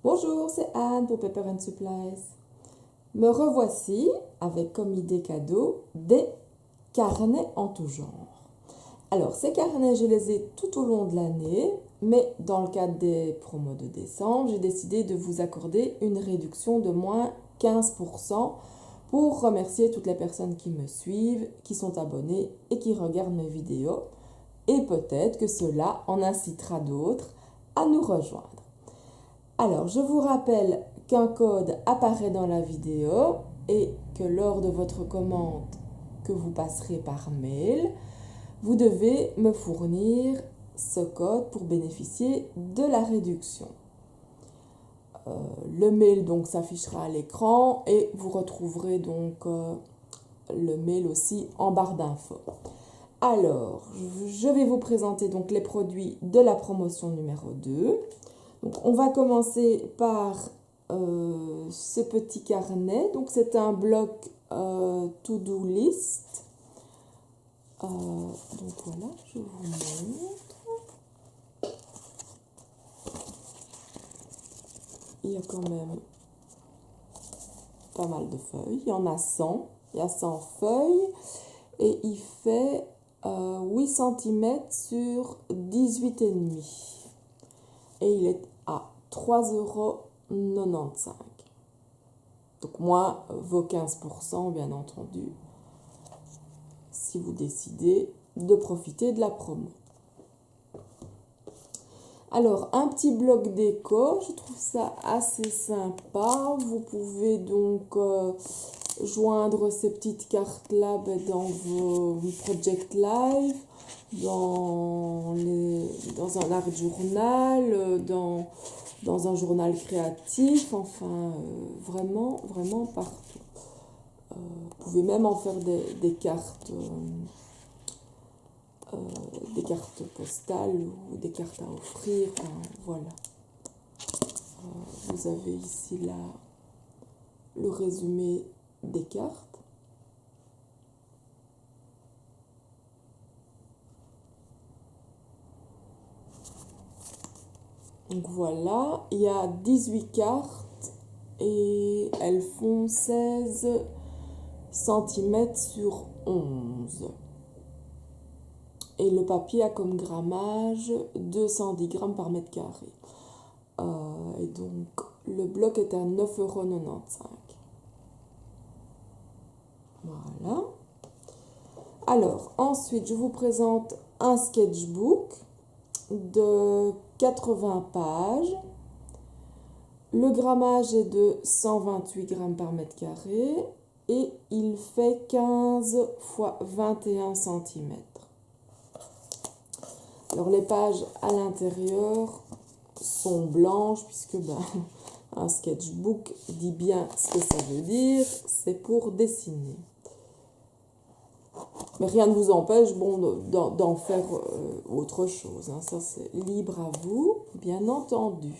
Bonjour, c'est Anne pour Pepper and Supplies. Me revoici avec comme idée cadeau des carnets en tout genre. Alors, ces carnets, je les ai tout au long de l'année, mais dans le cadre des promos de décembre, j'ai décidé de vous accorder une réduction de moins 15% pour remercier toutes les personnes qui me suivent, qui sont abonnées et qui regardent mes vidéos. Et peut-être que cela en incitera d'autres à nous rejoindre. Alors, je vous rappelle qu'un code apparaît dans la vidéo et que lors de votre commande que vous passerez par mail, vous devez me fournir ce code pour bénéficier de la réduction. Le mail donc s'affichera à l'écran et vous retrouverez donc le mail aussi en barre d'infos. Alors, je vais vous présenter donc les produits de la promotion numéro 2. Donc, on va commencer par ce petit carnet. Donc, c'est un bloc to-do list. Donc, voilà, je vous montre. Il y a quand même pas mal de feuilles. Il y en a 100. Il y a 100 feuilles. Et il fait 8 cm sur 18,5. Et il est à 3,95 €. Donc moins vos 15% bien entendu, si vous décidez de profiter de la promo. Alors un petit bloc déco, je trouve ça assez sympa. Vous pouvez donc joindre ces petites cartes là dans vos Project Live, dans un art journal, dans un journal créatif, enfin vraiment partout. Vous pouvez même en faire des cartes postales ou des cartes à offrir, enfin, voilà. Vous avez ici là le résumé des cartes. Donc voilà, il y a 18 cartes et elles font 16 cm sur 11. Et le papier a comme grammage 210 grammes par mètre carré. Et donc le bloc est à 9,95 €. Voilà. Alors ensuite je vous présente un sketchbook de 80 pages. Le grammage est de 128 grammes par mètre carré et il fait 15 x 21 cm. Alors les pages à l'intérieur sont blanches puisque un sketchbook dit bien ce que ça veut dire, c'est pour dessiner. Mais rien ne vous empêche d'en faire autre chose, hein. Ça c'est libre à vous, bien entendu.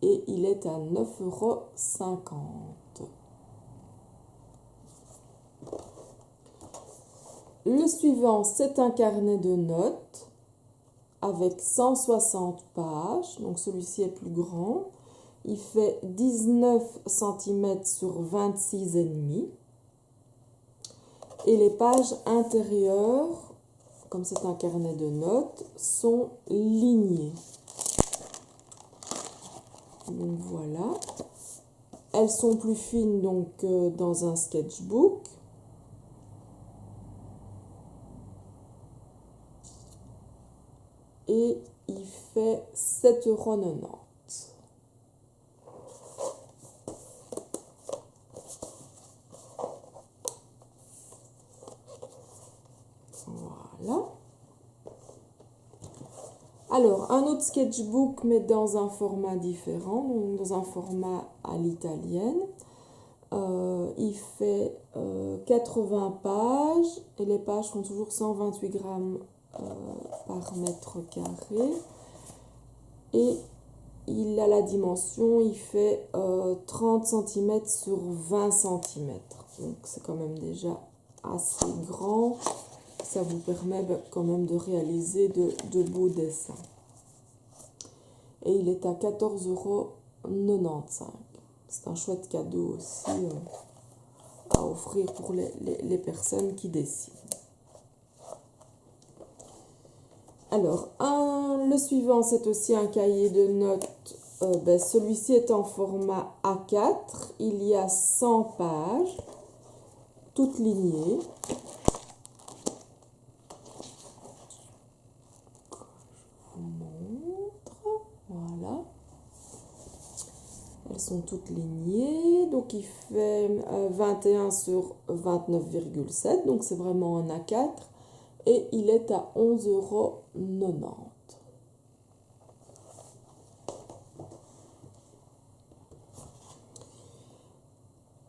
Et il est à 9,50 €. Le suivant, c'est un carnet de notes avec 160 pages. Donc celui-ci est plus grand. Il fait 19 cm sur 26,5. Et les pages intérieures, comme c'est un carnet de notes, sont lignées. Donc voilà. Elles sont plus fines donc dans un sketchbook. Et il fait 7,90 €. Voilà. Alors, un autre sketchbook, mais dans un format différent, donc dans un format à l'italienne. Il fait 80 pages et les pages font toujours 128 grammes par mètre carré. Et il a la dimension, il fait 30 cm sur 20 cm. Donc c'est quand même déjà assez grand. Ça vous permet quand même de réaliser de beaux dessins. Et il est à 14,90 €. 95. C'est un chouette cadeau aussi à offrir pour les personnes qui décident. Alors, le suivant, c'est aussi un cahier de notes. Celui-ci est en format A4. Il y a 100 pages, toutes lignées. Je vous montre. Voilà. Elles sont toutes lignées. Donc, il fait 21 sur 29,7. Donc, c'est vraiment un A4. Et il est à 11,90 €.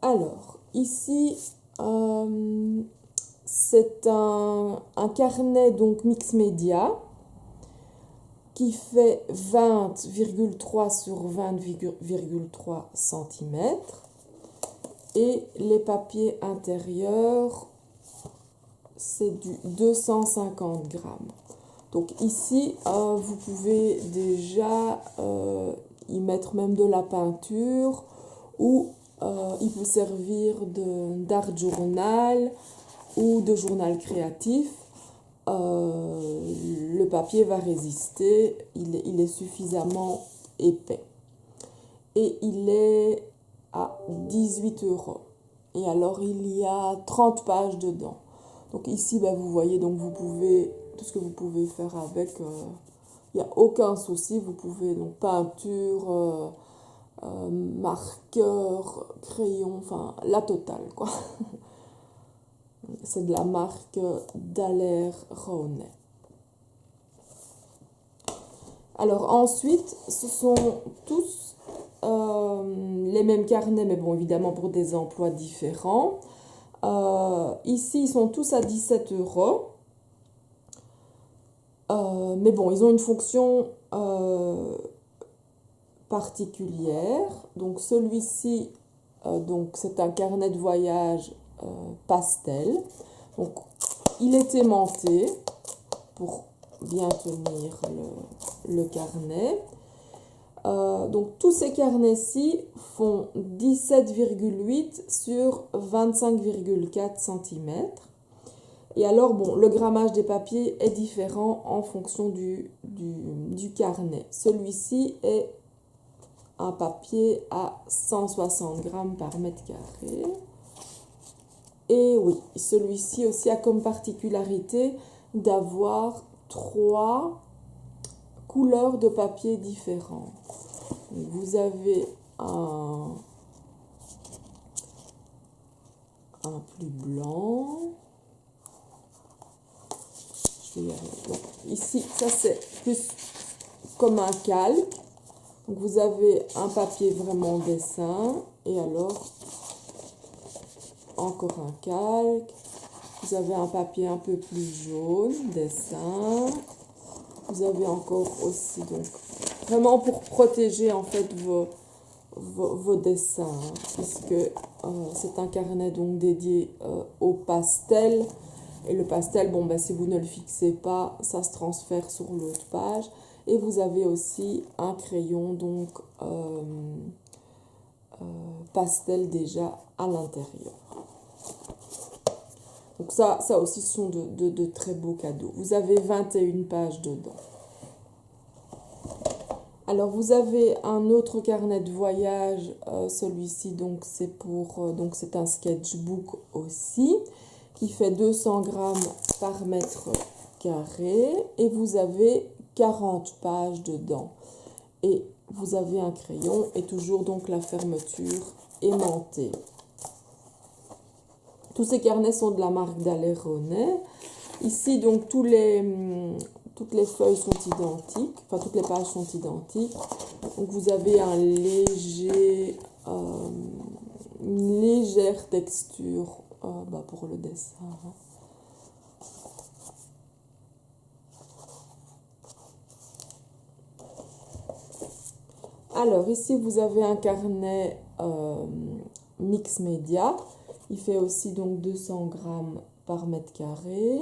Alors, ici, c'est un carnet donc mix média qui fait 20,3 sur 20,3 cm. Et les papiers intérieurs, c'est du 250 grammes. Donc ici, vous pouvez déjà y mettre même de la peinture ou il peut servir d'art journal ou de journal créatif. Le papier va résister, il est suffisamment épais. Et il est à 18 €. Et alors, il y a 30 pages dedans. Donc ici, vous voyez, donc vous pouvez, tout ce que vous pouvez faire avec, il n'y a aucun souci. Vous pouvez, donc peinture, marqueur, crayon, enfin la totale, quoi. C'est de la marque Daler-Rowney. Alors ensuite, ce sont tous les mêmes carnets, mais bon, évidemment pour des emplois différents. Ici, ils sont tous à 17 €. Mais bon, ils ont une fonction particulière. Donc celui-ci, c'est un carnet de voyage pastel. Donc il est aimanté pour bien tenir le carnet. Donc tous ces carnets-ci font 17,8 sur 25,4 cm. Et alors, bon, le grammage des papiers est différent en fonction du carnet. Celui-ci est un papier à 160 grammes par mètre carré. Et oui, celui-ci aussi a comme particularité d'avoir 3 couleurs de papier différentes. Vous avez un plus blanc. Je vais y arriver. Donc, ici, ça c'est plus comme un calque. Donc, vous avez un papier vraiment dessin. Et alors, encore un calque. Vous avez un papier un peu plus jaune, dessin. Vous avez encore aussi, donc, vraiment pour protéger en fait vos dessins, puisque c'est un carnet donc dédié au pastel. Et le pastel, bon, si vous ne le fixez pas, ça se transfère sur l'autre page. Et vous avez aussi un crayon donc pastel déjà à l'intérieur. Donc ça aussi, ce sont de très beaux cadeaux. Vous avez 21 pages dedans. Alors vous avez un autre carnet de voyage, celui-ci donc c'est un sketchbook aussi, qui fait 200 grammes par mètre carré et vous avez 40 pages dedans. Et vous avez un crayon et toujours donc la fermeture aimantée. Tous ces carnets sont de la marque Daler-Rowney. Ici donc toutes les feuilles sont identiques, enfin toutes les pages sont identiques. Donc vous avez une légère texture pour le dessin. Alors ici vous avez un carnet mix média. Il fait aussi donc 200 grammes par mètre carré.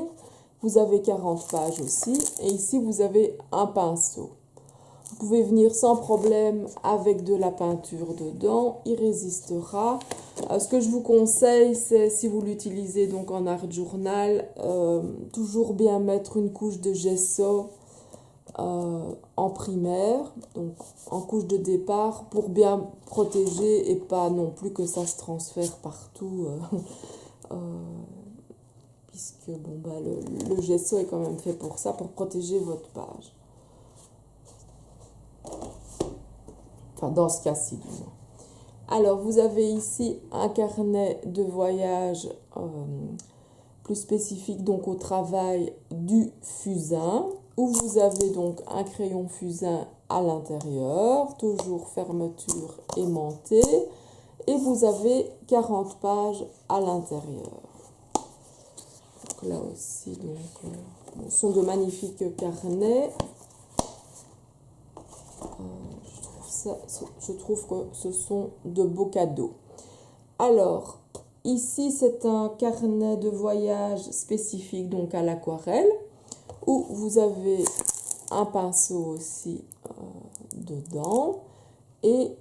Vous avez 40 pages aussi. Et ici vous avez un pinceau. pouvez venir sans problème avec de la peinture dedans, il résistera. Ce que je vous conseille, c'est si vous l'utilisez donc en art journal, toujours bien mettre une couche de gesso en primaire, donc en couche de départ, pour bien protéger et pas non plus que ça se transfère partout, puisque bon, bah, le gesso est quand même fait pour ça, pour protéger votre page. Enfin, dans ce cas-ci, du moins. Alors, vous avez ici un carnet de voyage plus spécifique donc au travail du fusain, où vous avez donc un crayon fusain à l'intérieur, toujours fermeture aimantée, et vous avez 40 pages à l'intérieur. Donc là aussi, donc, ce sont de magnifiques carnets. Je trouve que ce sont de beaux cadeaux. Alors, ici, c'est un carnet de voyage spécifique donc à l'aquarelle, où vous avez un pinceau aussi dedans. Et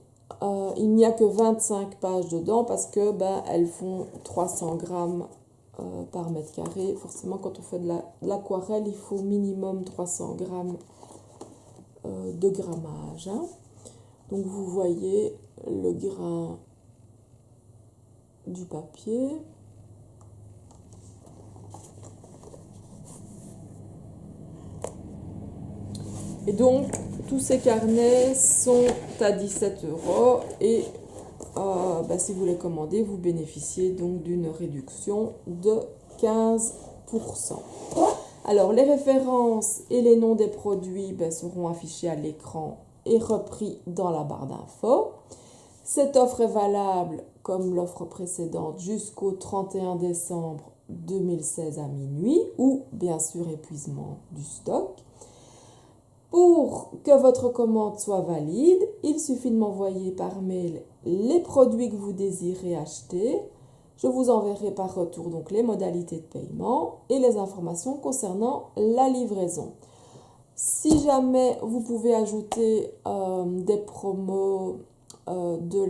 il n'y a que 25 pages dedans parce que elles font 300 grammes par mètre carré. Forcément, quand on fait de l'aquarelle, il faut minimum 300 grammes de grammage. Hein. Donc vous voyez le grain du papier. Et donc tous ces carnets sont à 17 € et si vous les commandez, vous bénéficiez donc d'une réduction de 15%. Alors les références et les noms des produits seront affichés à l'écran et repris dans la barre d'infos. Cette offre est valable, comme l'offre précédente, jusqu'au 31 décembre 2016 à minuit ou, bien sûr, épuisement du stock. Pour que votre commande soit valide, il suffit de m'envoyer par mail les produits que vous désirez acheter. Je vous enverrai par retour donc les modalités de paiement et les informations concernant la livraison. Si jamais vous pouvez ajouter des promos de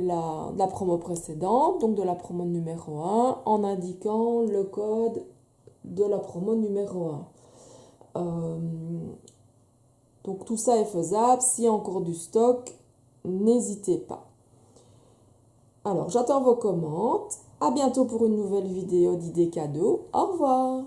la promo précédente, donc de la promo numéro 1, en indiquant le code de la promo numéro 1. Donc tout ça est faisable. S'il y a encore du stock, n'hésitez pas. Alors j'attends vos commandes. À bientôt pour une nouvelle vidéo d'idées cadeaux. Au revoir.